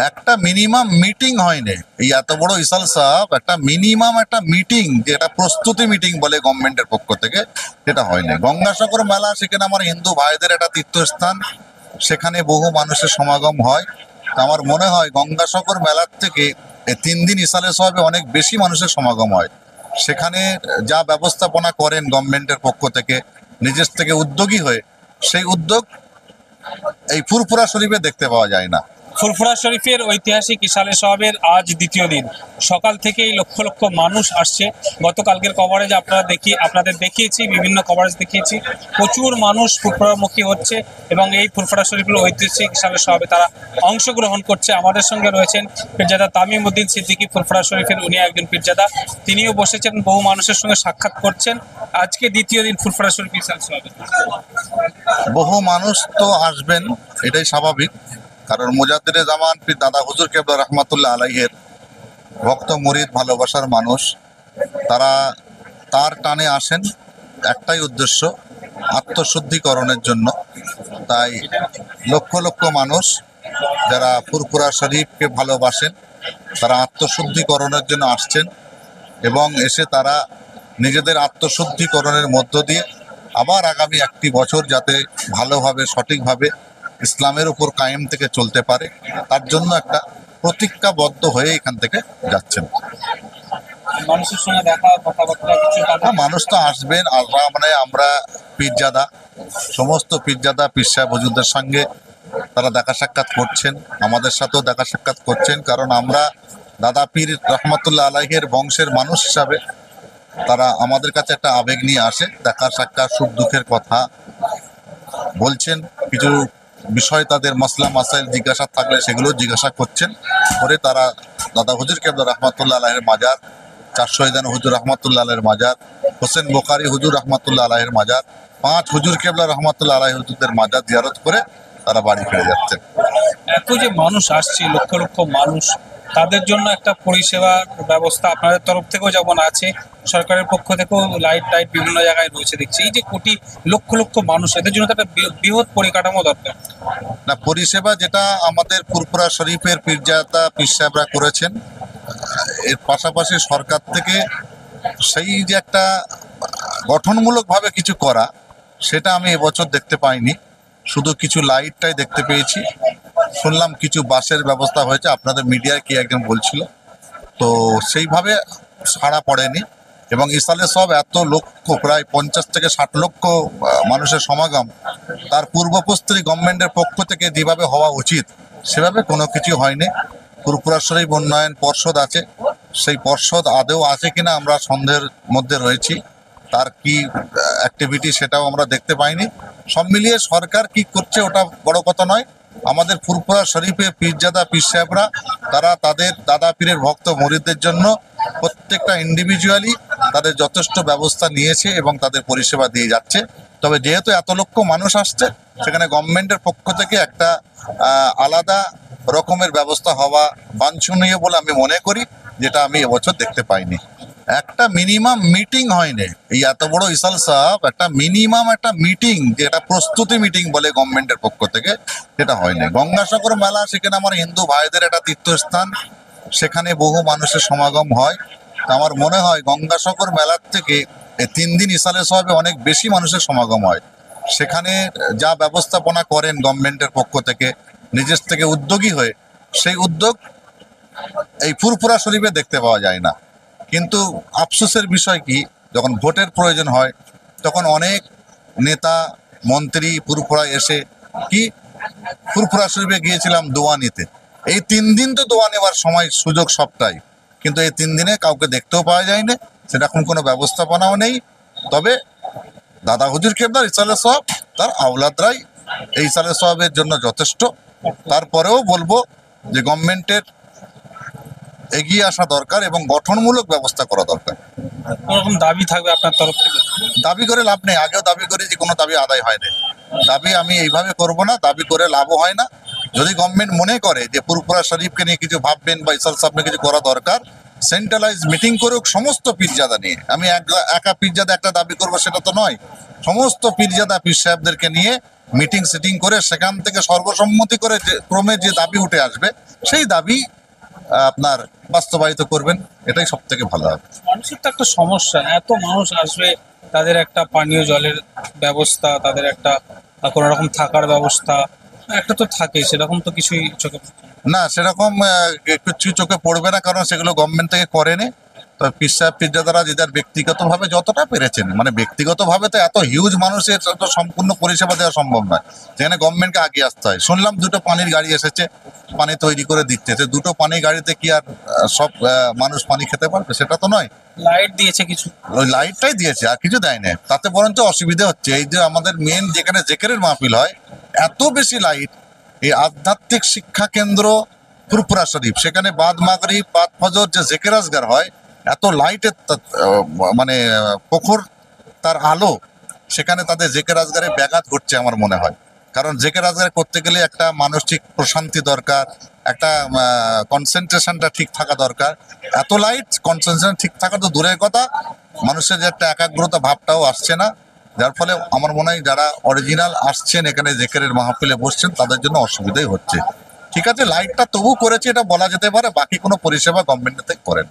একটা minimum meeting হয়নি। এই এত বড় ইসাল সাহেব একটা মিনিমাম একটা মিটিং, যেটা প্রস্তুতি মিটিং বলে গভর্নমেন্টের পক্ষ থেকে, সেটা হয়নি। গঙ্গাসাগর মেলা সেখানে আমার হিন্দু ভাইদের একটা তীর্থস্থান, সেখানে বহু মানুষের সমাগম হয়। তা আমার মনে হয় গঙ্গাসাগর মেলার থেকে এই 3 দিন ইসালে সাহেবে অনেক বেশি মানুষের সমাগম হয়। সেখানে যা ব্যবস্থাপনা করেন গভর্নমেন্টের পক্ষ থেকে নিজের থেকে উদ্যোগী হয়ে, সেই উদ্যোগ এই ফুরফুরা শরীফে দেখতে পাওয়া যায় না। ফুরফুরা শরীফের ঐতিহাসিক ইসালে সাহেবের আজ দ্বিতীয় দিন, সকাল থেকেই লক্ষ লক্ষ মানুষ আসছে। গতকালকের কভারেজ আপনাদের দেখিয়েছি, বিভিন্ন কভারেজ দেখিয়েছি, প্রচুর মানুষ ফুরফুরামুখী হচ্ছে এবং এই ফুরফুরা শরীফের ঐতিহাসিক ইসালে সাহেবে তারা অংশগ্রহণ করছে। আমাদের সঙ্গে রয়েছেন পীরজাদা তামিম উদ্দিন সিদ্দিকী, ফুরফুরা শরীফের উনি একজন পীরজাদা, তিনিও বসেছেন, বহু মানুষের সঙ্গে সাক্ষাৎ করছেন। আজকে দ্বিতীয় দিন ফুরফুরা শরীফ ইসালে সাহেবে বহু মানুষ তো আসবেন, এটাই স্বাভাবিক, কারণ মুজাদ্দিদে জামান পীর দাদা হুজুর কেবলা রহমাতুল্লাহ আলাইহের ভক্ত মুরিদ ভালোবাসার মানুষ, তারা তার টানে আসেন একটাই উদ্দেশ্য, আত্মশুদ্ধিকরণের জন্য। তাই লক্ষ লক্ষ মানুষ যারা ফুরফুরা শরীফকে ভালোবাসেন, তারা আত্মশুদ্ধিকরণের জন্য আসছেন এবং এসে তারা নিজেদের আত্মশুদ্ধিকরণের মধ্য দিয়ে আবার আগামী একটি বছর যাতে ভালোভাবে সঠিকভাবে ইসলামের উপর কায়েম থেকে চলতে পারে, তার জন্য একটা প্রতিজ্ঞাবদ্ধ হয়ে এখান থেকে যাচ্ছেন। মানুষের সঙ্গে দেখা কথাবার্তা কিছু মানুষ তো আসবেন। আমরা পীরজাদা, সমস্ত পীরজাদা পীর সাহেব হুজুরদের সঙ্গে তারা দেখা সাক্ষাৎ করছেন, আমাদের সাথেও দেখা সাক্ষাৎ করছেন, কারণ আমরা দাদা পীর রহমতুল্লাহ আলাইহের বংশের মানুষ হিসাবে তারা আমাদের কাছে একটা আবেগ নিয়ে আসে, দেখা সাক্ষাৎ সুখ দুঃখের কথা বলছেন, কিছু বিষয় তাদের মাসলা মাসাইল জিজ্ঞাসা থাকলে সেগুলো জিজ্ঞাসা করছেন, করে তারা দাদা হুজুর কেবলা রহমতুল্লাহ আলাইহের মাজার, 400 হুজুর রহমতুল্লাহ আলাইহের মাজার, হোসেন বোখারি হুজুর রহমতুল্লাহ আলাইহের মাজার, 5 হুজুর কেবলা রহমতুল্লাহ আলাইহ হুজুরদের মাজার জিয়ারত করে তারা বাড়ি ফিরে যাচ্ছেন। এত যে মানুষ আসছে, লক্ষ লক্ষ মানুষ, তাদের জন্য একটা পরিষেবার ব্যবস্থা আপনাদের তরফ থেকেও যেমন আছে, সরকারের পক্ষ থেকেও লাইট টাইট বিভিন্ন জায়গায় রয়েছে দেখছি। এই যে কোটি লক্ষ লক্ষ মানুষ, এদের জন্য তো একটা বৃহৎ পরিকাঠামো দরকার। না, পরিষেবা যেটা আমাদের ফুরফুরা শরীফের পীরজাদা পীর সাহেবরা করেছেন, এর পাশাপাশি সরকার থেকে সেই যে একটা গঠনমূলকভাবে কিছু করা, সেটা আমি এবছর দেখতে পাইনি। শুধু কিছু লাইটটাই দেখতে পেয়েছি, শুনলাম কিছু বাসের ব্যবস্থা হয়েছে, আপনাদের মিডিয়ায় কি একজন বলছিল, তো সেইভাবে সাড়া পড়েনি। এবং ইসালে সব এত লক্ষ, প্রায় 50 থেকে 60 লক্ষ মানুষের সমাগম, তার পূর্বপ্রস্তুতি গভর্নমেন্টের পক্ষ থেকে যেভাবে হওয়া উচিত সেভাবে কোনো কিছু হয়নি। ফুরফুরা শরীফ উন্নয়ন পর্ষদ আছে, সেই পর্ষদ আদৌ আছে কিনা আমরা সন্দেহের মধ্যে রয়েছি, তার কি অ্যাক্টিভিটি সেটাও আমরা দেখতে পাইনি। সব মিলিয়ে সরকার কি করছে ওটা বড় কথা নয়, আমাদের ফুরফুরা শরীফে পীরজাদা পীর সাহেবরা তারা তাদের দাদা পীরের ভক্ত মুরিদদের জন্য প্রত্যেকটা ইন্ডিভিজুয়ালি তাদের যথেষ্ট ব্যবস্থা নিয়েছে এবং তাদের পরিষেবা দিয়ে যাচ্ছে। তবে যেহেতু এত লক্ষ মানুষ আসছে, সেখানে গভর্নমেন্টের পক্ষ থেকে একটা আলাদা রকমের ব্যবস্থা হওয়া বাঞ্ছনীয় বলে আমি মনে করি, যেটা আমি এবছর দেখতে পাইনি। একটা মিনিমাম মিটিং হয়নি। এই এত বড় ইসাল সাহেব একটা মিনিমাম একটা মিটিং, যেটা প্রস্তুতি মিটিং বলে গভর্নমেন্টের পক্ষ থেকে, সেটা হয়নি। গঙ্গাসাগর মেলা সেখানে আমার হিন্দু ভাইদের একটা তীর্থস্থান, সেখানে বহু মানুষের সমাগম হয়। আমার মনে হয় গঙ্গাসাগর মেলার থেকে এই 3 দিন ইসালে সাহেবে অনেক বেশি মানুষের সমাগম হয়। সেখানে যা ব্যবস্থাপনা করেন গভর্নমেন্টের পক্ষ থেকে নিজের থেকে উদ্যোগী হয়ে, সেই উদ্যোগ এই ফুরফুরা শরীফে দেখতে পাওয়া যায় না। কিন্তু আফসোসের বিষয় কি, যখন ভোটের প্রয়োজন হয় তখন অনেক নেতা মন্ত্রী ফুরফুরায় এসে কি ফুরফুরা শরীফে গিয়েছিলাম দোয়া নিতে। এই 3 দিন তো দোয়া নেওয়ার সময় সুযোগ সবটাই, কিন্তু এই 3 দিনে কাউকে দেখতেও পাওয়া যায়নি, সেরকম কোনো ব্যবস্থাপনাও নেই। তবে দাদা হুজুর কেবলার ইসালে সাহেব তার আওলাদরাই এই ইসালে সাহেবের জন্য যথেষ্ট। তারপরেও বলবো যে গভর্নমেন্টের এগিয়ে আসা দরকার এবং গঠনমূলক ব্যবস্থা করা দরকার। কোনোরকম দাবি থাকবে আপনার তরফ থেকে? দাবি করে লাভ নেই, আগেও দাবি করি যে কোনো দাবি আদায় হয়নি। দাবি আমি এইভাবে করব না, দাবি করে লাভও হয় না। যদি গভর্নমেন্ট মনে করে যে ফুরফুরা শরীফকে নিয়ে কিছু ভাববেন বা ইসাল সাহেবকে কিছু করা দরকার, সেন্ট্রালাইজ মিটিং করুক সমস্ত পীরজাদা নিয়ে। আমি একা পীরজাদা একটা দাবি করবো সেটা তো নয়, সমস্ত পীরজাদা পীর সাহেবদেরকে নিয়ে মিটিং সিটিং করে সেখান থেকে সর্বসম্মতি করে যে ক্রমে যে দাবি উঠে আসবে সেই দাবি আপনার বাস্তবায়িত করবেন, এটাই সব থেকে ভালো হবে। মানুষের তো একটা সমস্যা, এত মানুষ আসবে, তাদের একটা পানীয় জলের ব্যবস্থা, তাদের একটা কোনো রকম থাকার ব্যবস্থা একটা তো থাকে, সেরকম তো কিছুই চোখে পড়ছে না। না, সেরকম কিছু চোখে পড়বে না, কারণ সেগুলো গভর্নমেন্ট থেকে করেনি। তো পীর সাহেব পীরজাদারা যাদের ব্যক্তিগতভাবে যতটা পেরেছেন, মানে ব্যক্তিগতভাবে তো এত হিউজ মানুষের তো সম্পূর্ণ পরিষেবা দেওয়া সম্ভব নয়, যেখানে গভর্নমেন্টকে আগে আসতে হয়। শুনলাম 2টো পানির গাড়ি এসেছে, পানি তৈরি করে দিচ্ছে। তো 2টো পানির গাড়িতে কি আর সব মানুষ পানি খেতে পারবে? সেটা তো নয়। লাইট দিয়েছে কিছু। ওই লাইটটাই দিয়েছে, আর কিছু দেয় না। তাতে বরঞ্চ অসুবিধা হচ্ছে, এই যে আমাদের মেন যেখানে জেকেরের মাহফিল হয়, এত বেশি লাইট, এই আধ্যাত্মিক শিক্ষা কেন্দ্র ফুরফুরা শরীফ, সেখানে বাদ মাগরিব বাদ ফজর যে জেকের আজগার হয়, এত লাইটের মানে প্রখর তার আলো, সেখানে তাদের জেকের আজগারে ব্যাঘাত ঘটছে আমার মনে হয়। কারণ জেকের আজগার করতে গেলে একটা মানসিক প্রশান্তি দরকার, একটা কনসেন্ট্রেশনটা ঠিক থাকা দরকার। এত লাইট, কনসেন্ট্রেশন ঠিক থাকা তো দূরের কথা, মানুষের যে একটা একাগ্রতা ভাবটাও আসছে না। যার ফলে আমার মনে হয় যারা অরিজিনাল আসছেন এখানে জেকেরের মাহফিলে বসছেন, তাদের জন্য অসুবিধাই হচ্ছে। ঠিক আছে, লাইটটা তবু করেছে এটা বলা যেতে পারে, বাকি কোনো পরিষেবা গভর্নমেন্ট থেকে করেন।